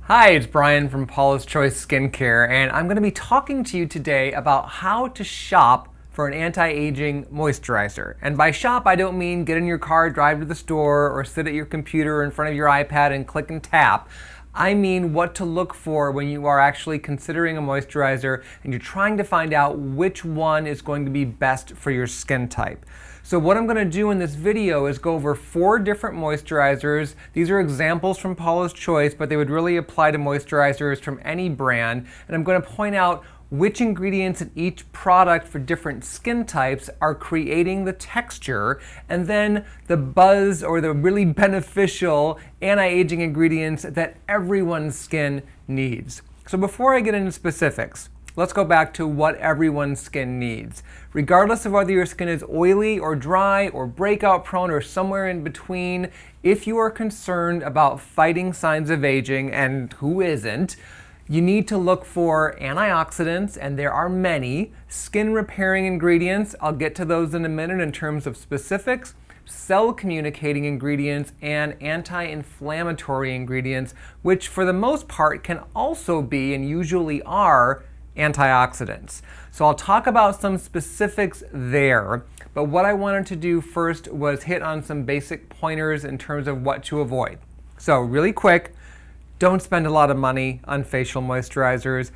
Hi, it's Brian from Paula's Choice Skincare, and I'm going to be talking to you today about how to shop for an anti-aging moisturizer. And by shop, I don't mean get in your car, drive to the store, or sit at your computer in front of your iPad and click and tap. I mean what to look for when you are actually considering a moisturizer and you're trying to find out which one is going to be best for your skin type. So what I'm going to do in this video is go over 4 different moisturizers. These are examples from Paula's Choice, but they would really apply to moisturizers from any brand. And I'm going to point out which ingredients in each product for different skin types are creating the texture, and then the buzz or the really beneficial anti-aging ingredients that everyone's skin needs. So before I get into specifics, let's go back to what everyone's skin needs. Regardless of whether your skin is oily or dry or breakout prone or somewhere in between, if you are concerned about fighting signs of aging, and who isn't, you need to look for antioxidants, and there are many, skin repairing ingredients, I'll get to those in a minute in terms of specifics, cell communicating ingredients, and anti-inflammatory ingredients, which for the most part can also be, and usually are, antioxidants. So I'll talk about some specifics there, but what I wanted to do first was hit on some basic pointers in terms of what to avoid. So really quick, don't spend a lot of money on facial moisturizers.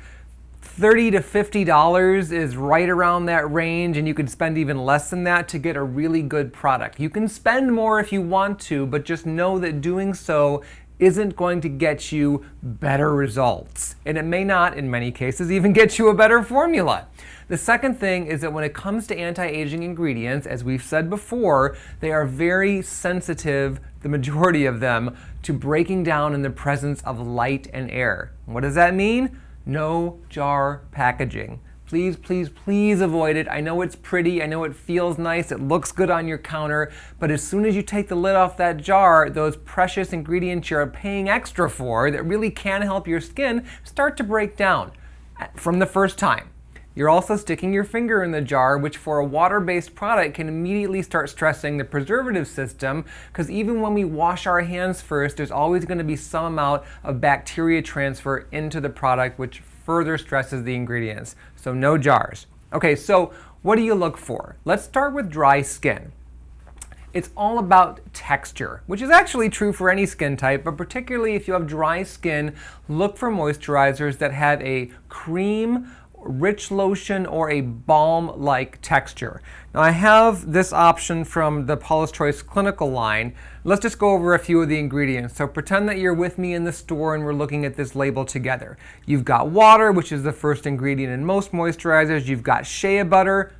$30 to $50 is right around that range, and you could spend even less than that to get a really good product. You can spend more if you want to, but just know that doing so isn't going to get you better results. And it may not, in many cases, even get you a better formula. The second thing is that when it comes to anti-aging ingredients, as we've said before, they are very sensitive, the majority of them, to breaking down in the presence of light and air. What does that mean? No jar packaging. Please, please, please avoid it. I know it's pretty, I know it feels nice, it looks good on your counter, but as soon as you take the lid off that jar, those precious ingredients you're paying extra for that really can help your skin start to break down from the first time. You're also sticking your finger in the jar, which for a water-based product can immediately start stressing the preservative system, because even when we wash our hands first, there's always going to be some amount of bacteria transfer into the product, which further stresses the ingredients. So no jars. Okay, so what do you look for? Let's start with dry skin. It's all about texture, which is actually true for any skin type, but particularly if you have dry skin, look for moisturizers that have a cream, rich lotion, or a balm-like texture. Now I have this option from the Paula's Choice Clinical line. Let's just go over a few of the ingredients. So pretend that you're with me in the store and we're looking at this label together. You've got water, which is the first ingredient in most moisturizers. You've got shea butter,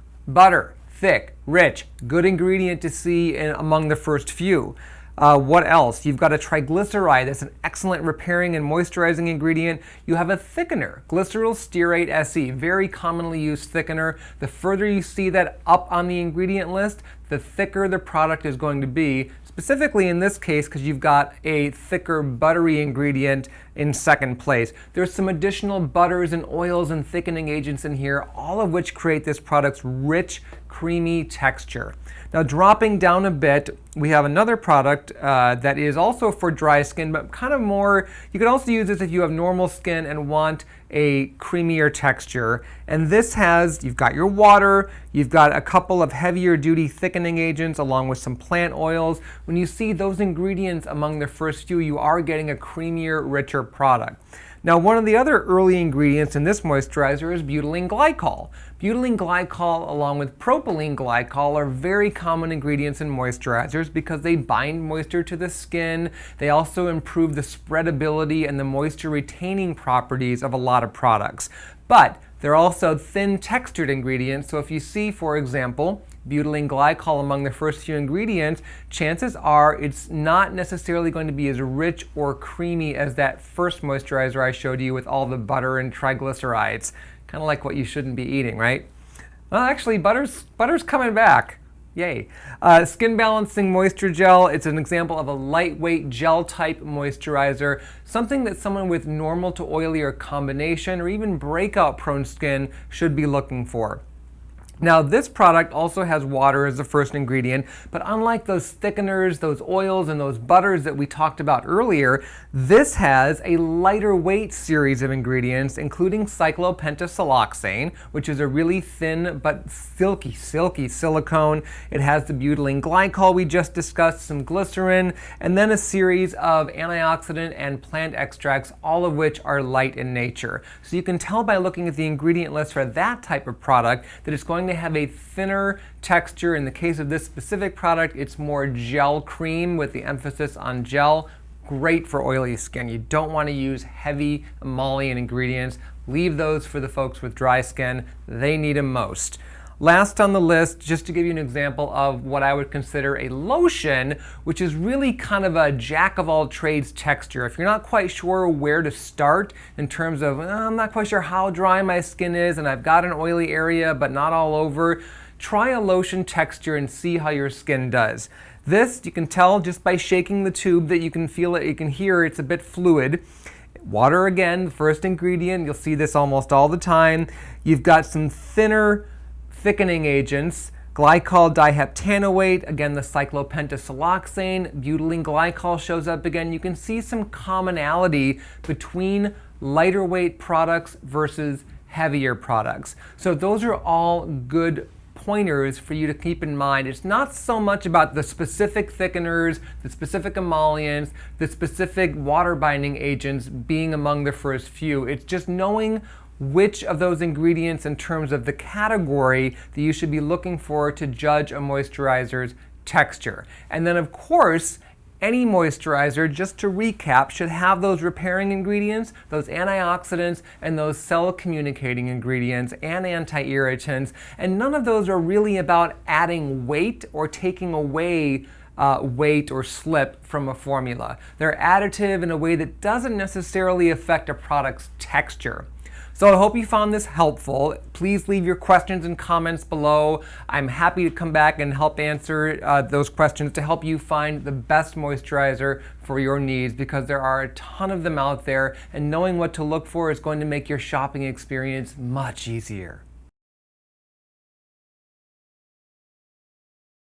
thick, rich, good ingredient to see among the first few. What else? You've got a triglyceride. That's an excellent repairing and moisturizing ingredient. You have a thickener, glyceryl stearate SE, very commonly used thickener. The further you see that up on the ingredient list, the thicker the product is going to be, specifically in this case because you've got a thicker buttery ingredient in second place. There's some additional butters and oils and thickening agents in here, all of which create this product's rich, creamy texture. Now dropping down a bit, we have another product that is also for dry skin, but kind of more, you could also use this if you have normal skin and want a creamier texture. And this has, you've got your water, you've got a couple of heavier duty thickening agents along with some plant oils. When you see those ingredients among the first few, you are getting a creamier, richer product. Now, one of the other early ingredients in this moisturizer is butylene glycol. Butylene glycol along with propylene glycol are very common ingredients in moisturizers because they bind moisture to the skin. They also improve the spreadability and the moisture retaining properties of a lot of products. But they're also thin textured ingredients, so if you see, for example, butylene glycol among the first few ingredients, chances are it's not necessarily going to be as rich or creamy as that first moisturizer I showed you with all the butter and triglycerides. Kind of like what you shouldn't be eating, right? Well, actually, butter's coming back. Yay. Skin Balancing Moisture Gel, it's an example of a lightweight gel type moisturizer, something that someone with normal to oily or combination or even breakout prone skin should be looking for. Now, this product also has water as the first ingredient, but unlike those thickeners, those oils, and those butters that we talked about earlier, this has a lighter weight series of ingredients, including cyclopentasiloxane, which is a really thin but silky silicone. It has the butylene glycol we just discussed, some glycerin, and then a series of antioxidant and plant extracts, all of which are light in nature. So you can tell by looking at the ingredient list for that type of product that it's going to have a thinner texture. In the case of this specific product, it's more gel cream with the emphasis on gel. Great for oily skin. You don't want to use heavy emollient ingredients. Leave those for the folks with dry skin. They need them most. Last on the list, just to give you an example of what I would consider a lotion, which is really kind of a jack of all trades texture. If you're not quite sure where to start in terms of, I'm not quite sure how dry my skin is and I've got an oily area but not all over, try a lotion texture and see how your skin does. This, you can tell just by shaking the tube that you can feel it, you can hear it's a bit fluid. Water again, the first ingredient, you'll see this almost all the time. You've got some thinner thickening agents, glycol diheptanoate, again the cyclopentasiloxane, butylene glycol shows up again. You can see some commonality between lighter weight products versus heavier products. So those are all good pointers for you to keep in mind. It's not so much about the specific thickeners, the specific emollients, the specific water binding agents being among the first few. It's just knowing which of those ingredients in terms of the category that you should be looking for to judge a moisturizer's texture. And then of course, any moisturizer, just to recap, should have those repairing ingredients, those antioxidants, and those cell communicating ingredients and anti-irritants. And none of those are really about adding weight or taking away weight or slip from a formula. They're additive in a way that doesn't necessarily affect a product's texture. So I hope you found this helpful. Please leave your questions and comments below. I'm happy to come back and help answer those questions to help you find the best moisturizer for your needs, because there are a ton of them out there, and knowing what to look for is going to make your shopping experience much easier.